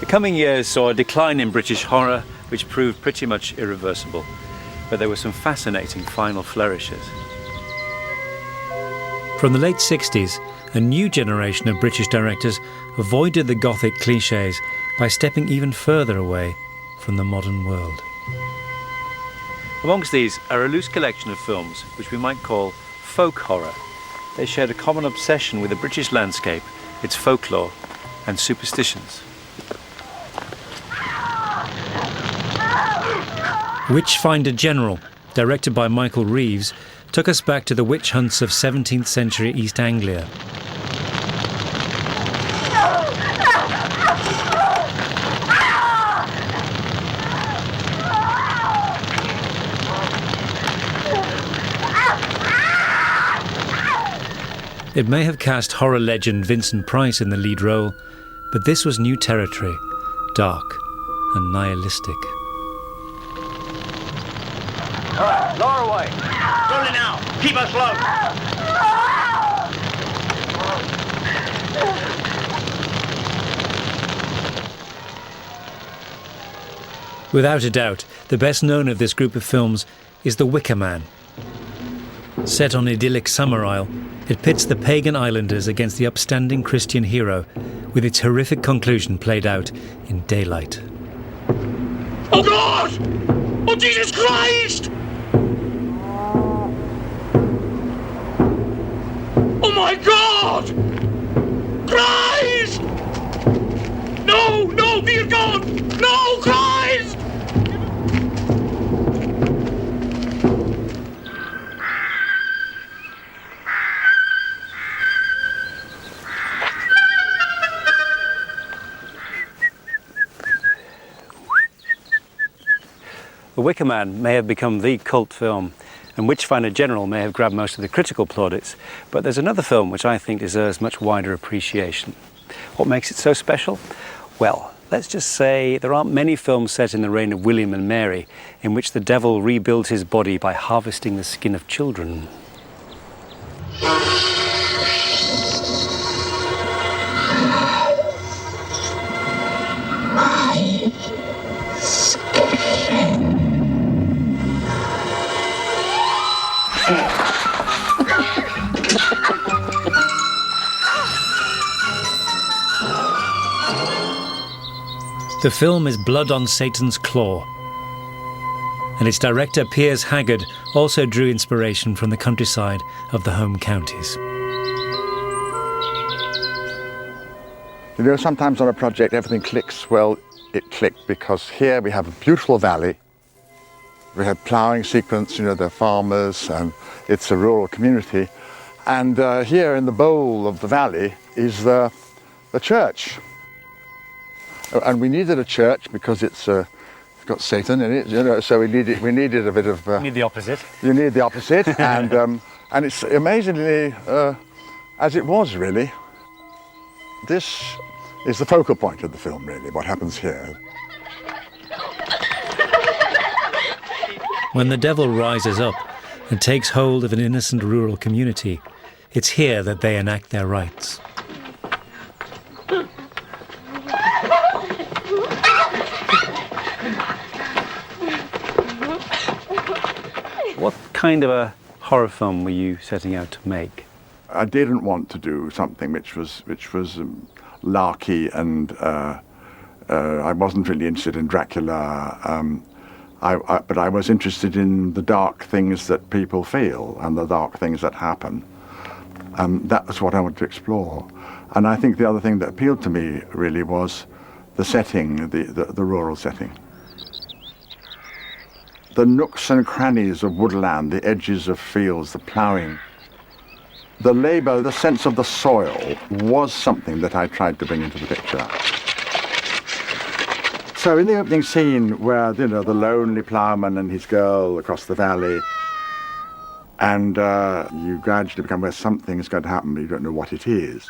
The coming years saw a decline in British horror, which proved pretty much irreversible. But there were some fascinating final flourishes. From the late 60s, a new generation of British directors avoided the Gothic clichés by stepping even further away from the modern world. Amongst these are a loose collection of films which we might call folk horror. They shared a common obsession with the British landscape, its folklore and superstitions. Witchfinder General, directed by Michael Reeves, took us back to the witch hunts of 17th century East Anglia. It may have cast horror legend Vincent Price in the lead role, but this was new territory, dark and nihilistic. All right, lower away. Slowly now. Keep us low. Without a doubt, the best known of this group of films is The Wicker Man. Set on idyllic Summer Isle, it pits the pagan islanders against the upstanding Christian hero, with its horrific conclusion played out in daylight. Oh God! Oh Jesus Christ! Oh my God! Christ! No, no, dear God! No, Christ! The Wicker Man may have become the cult film, and Witchfinder General may have grabbed most of the critical plaudits, but there's another film which I think deserves much wider appreciation. What makes it so special? Well, let's just say there aren't many films set in the reign of William and Mary in which the devil rebuilds his body by harvesting the skin of children. The film is Blood on Satan's Claw, and its director Piers Haggard also drew inspiration from the countryside of the home counties. You know, sometimes on a project everything clicks. Well, it clicked because here we have a beautiful valley. We have ploughing sequence, you know, they're farmers and it's a rural community. And here in the bowl of the valley is the church. And we needed a church because it's got Satan in it, you know, so we needed a bit of... You need the opposite. You need the opposite, and it's amazingly, as it was really, this is the focal point of the film really, what happens here. When the devil rises up and takes hold of an innocent rural community, it's here that they enact their rites. What kind of a horror film were you setting out to make? I didn't want to do something which was larky, and I wasn't really interested in Dracula. But I was interested in the dark things that people feel and the dark things that happen. That was what I wanted to explore. And I think the other thing that appealed to me really was the setting, the rural setting. The nooks and crannies of woodland, the edges of fields, the ploughing. The labour, the sense of the soil was something that I tried to bring into the picture. So in the opening scene where, you know, the lonely ploughman and his girl across the valley, and you gradually become where something is going to happen, but you don't know what it is.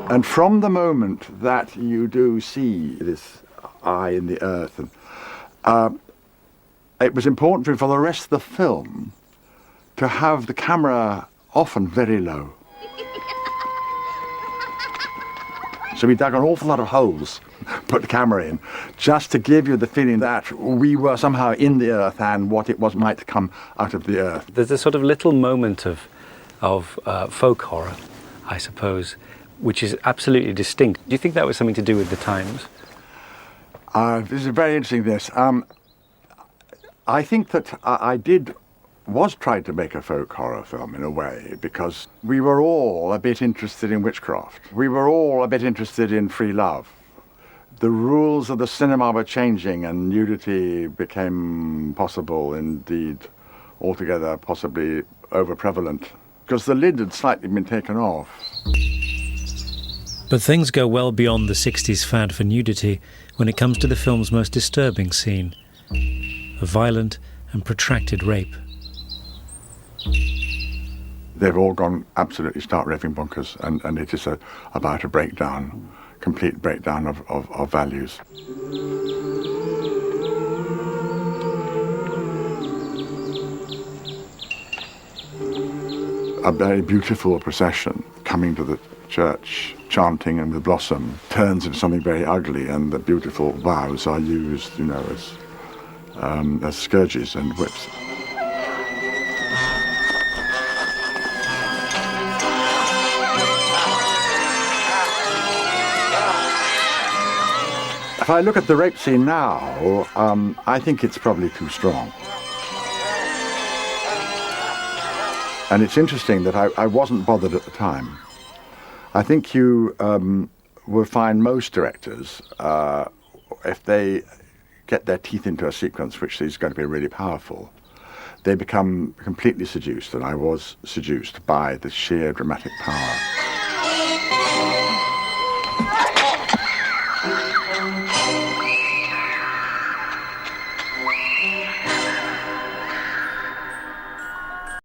And from the moment that you do see this eye in the earth. And it was important for the rest of the film to have the camera often very low. So we dug an awful lot of holes, put the camera in, just to give you the feeling that we were somehow in the earth and what it was might come out of the earth. There's a sort of little moment of folk horror, I suppose, which is absolutely distinct. Do you think that was something to do with the times? This is very interesting, this. I think that was trying to make a folk horror film in a way, because we were all a bit interested in witchcraft. We were all a bit interested in free love. The rules of the cinema were changing and nudity became possible, indeed altogether possibly over-prevalent, because the lid had slightly been taken off. But things go well beyond the 60s fad for nudity when it comes to the film's most disturbing scene, a violent and protracted rape. They've all gone absolutely stark raving bonkers, and it is about a breakdown, complete breakdown of values. A very beautiful procession coming to the church, chanting and the blossom, turns into something very ugly, and the beautiful vows are used, as scourges and whips. If I look at the rape scene now, I think it's probably too strong. And it's interesting that I wasn't bothered at the time. I think you will find most directors, if they get their teeth into a sequence which is going to be really powerful, they become completely seduced, and I was seduced by the sheer dramatic power.